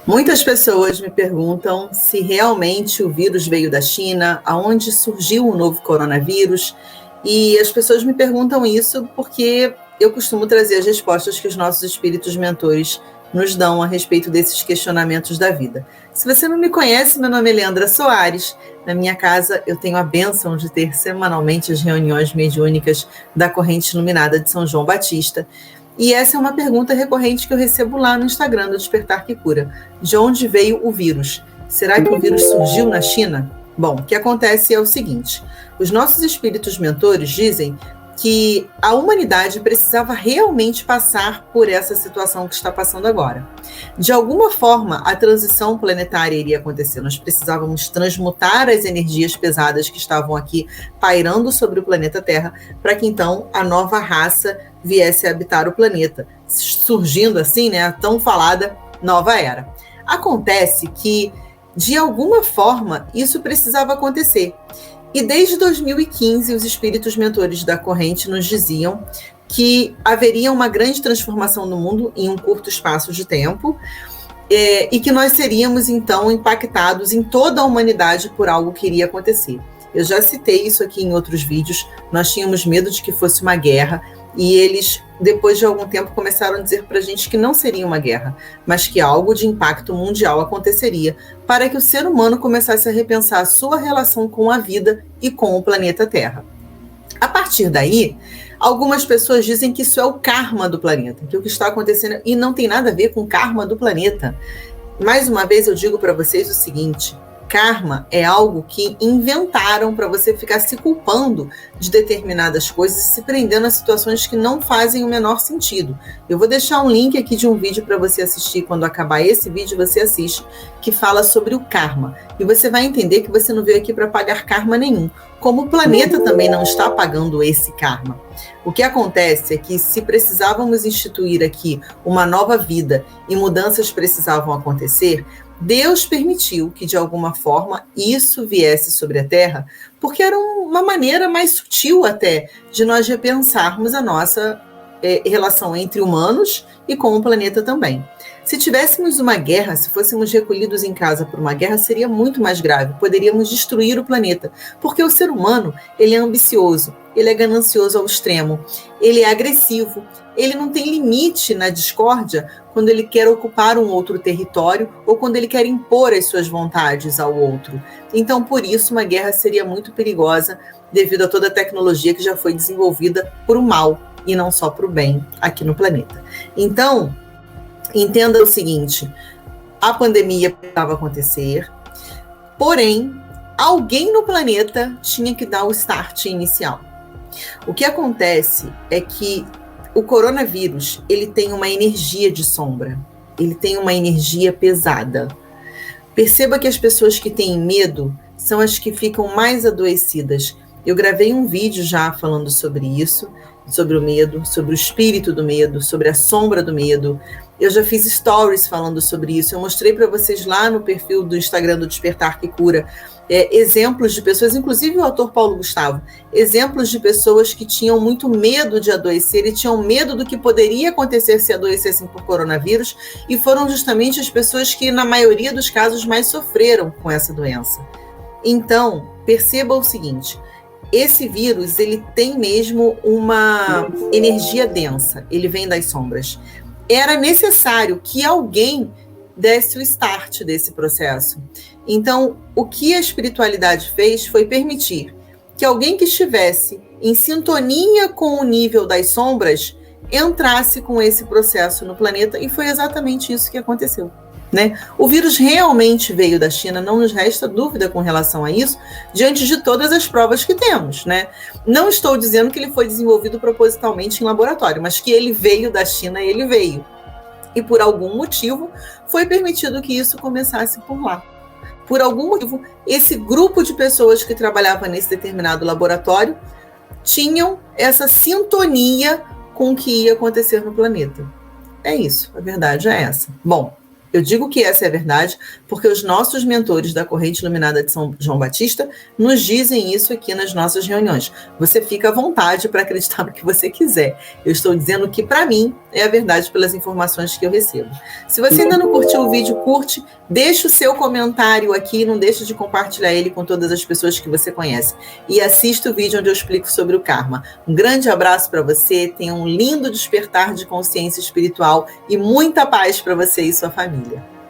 Muitas pessoas me perguntam se realmente o vírus veio da China, aonde surgiu o novo coronavírus, e as pessoas me perguntam isso porque eu costumo trazer as respostas que os nossos espíritos mentores nos dão a respeito desses questionamentos da vida. Se você não me conhece, meu nome é Leandra Soares. Na minha casa eu tenho a bênção de ter semanalmente as reuniões mediúnicas da Corrente Iluminada de São João Batista. E essa é uma pergunta recorrente que eu recebo lá no Instagram do Despertar que Cura. De onde veio o vírus? Será que o vírus surgiu na China? Bom, o que acontece é o seguinte: os nossos espíritos mentores dizem que a humanidade precisava realmente passar por essa situação que está passando agora. De alguma forma, a transição planetária iria acontecer. Nós precisávamos transmutar as energias pesadas que estavam aqui pairando sobre o planeta Terra, para que então a nova raça viesse a habitar o planeta, surgindo assim, né, a tão falada nova era. Acontece que, de alguma forma, isso precisava acontecer. E desde 2015, os espíritos mentores da corrente nos diziam que haveria uma grande transformação no mundo em um curto espaço de tempo, e que nós seríamos, então, impactados em toda a humanidade por algo que iria acontecer. Eu já citei isso aqui em outros vídeos. Nós tínhamos medo de que fosse uma guerra, e eles, depois de algum tempo, começaram a dizer para a gente que não seria uma guerra, mas que algo de impacto mundial aconteceria, para que o ser humano começasse a repensar a sua relação com a vida e com o planeta Terra. A partir daí, algumas pessoas dizem que isso é o karma do planeta, que o que está acontecendo, e não tem nada a ver com o karma do planeta. Mais uma vez eu digo para vocês o seguinte: karma é algo que inventaram para você ficar se culpando de determinadas coisas e se prendendo a situações que não fazem o menor sentido. Eu vou deixar um link aqui de um vídeo para você assistir. Quando acabar esse vídeo, você assiste, que fala sobre o karma. E você vai entender que você não veio aqui para pagar karma nenhum, como o planeta também não está pagando esse karma. O que acontece é que, se precisávamos instituir aqui uma nova vida e mudanças precisavam acontecer, Deus permitiu que, de alguma forma, isso viesse sobre a Terra, porque era uma maneira mais sutil até de nós repensarmos a nossa relação entre humanos e com o planeta também. Se tivéssemos uma guerra, se fôssemos recolhidos em casa por uma guerra, seria muito mais grave. Poderíamos destruir o planeta, porque o ser humano, ele é ambicioso, ele é ganancioso ao extremo, ele é agressivo, ele não tem limite na discórdia quando ele quer ocupar um outro território ou quando ele quer impor as suas vontades ao outro. Então, por isso, uma guerra seria muito perigosa devido a toda a tecnologia que já foi desenvolvida por o mal e não só para o bem aqui no planeta. Então, entenda o seguinte: a pandemia precisava acontecer, porém, alguém no planeta tinha que dar o start inicial. O que acontece é que o coronavírus, ele tem uma energia de sombra, ele tem uma energia pesada. Perceba que as pessoas que têm medo são as que ficam mais adoecidas. Eu gravei um vídeo já falando sobre isso, sobre o medo, sobre o espírito do medo, sobre a sombra do medo. Eu já fiz stories falando sobre isso. Eu mostrei para vocês lá no perfil do Instagram do Despertar que Cura exemplos de pessoas, inclusive o autor Paulo Gustavo, exemplos de pessoas que tinham muito medo de adoecer e tinham medo do que poderia acontecer se adoecessem por coronavírus, e foram justamente as pessoas que, na maioria dos casos, mais sofreram com essa doença. Então, perceba o seguinte: esse vírus, ele tem mesmo uma energia densa, ele vem das sombras. Era necessário que alguém desse o start desse processo. Então, o que a espiritualidade fez foi permitir que alguém que estivesse em sintonia com o nível das sombras entrasse com esse processo no planeta, e foi exatamente isso que aconteceu, né? O vírus realmente veio da China, não nos resta dúvida com relação a isso, diante de todas as provas que temos, né? Não estou dizendo que ele foi desenvolvido propositalmente em laboratório, mas que ele veio da China, ele veio. E por algum motivo foi permitido que isso começasse por lá. Por algum motivo, esse grupo de pessoas que trabalhava nesse determinado laboratório tinham essa sintonia com o que ia acontecer no planeta. É isso, a verdade é essa. Bom, Eu digo que essa é a verdade porque os nossos mentores da Corrente Iluminada de São João Batista nos dizem isso aqui nas nossas reuniões. Você fica à vontade para acreditar no que você quiser. Eu estou dizendo que, para mim, é a verdade pelas informações que eu recebo. Se você ainda não curtiu o vídeo, curte, deixa o seu comentário aqui, não deixe de compartilhar ele com todas as pessoas que você conhece. E assista o vídeo onde eu explico sobre o karma. Um grande abraço para você, tenha um lindo despertar de consciência espiritual e muita paz para você e sua família.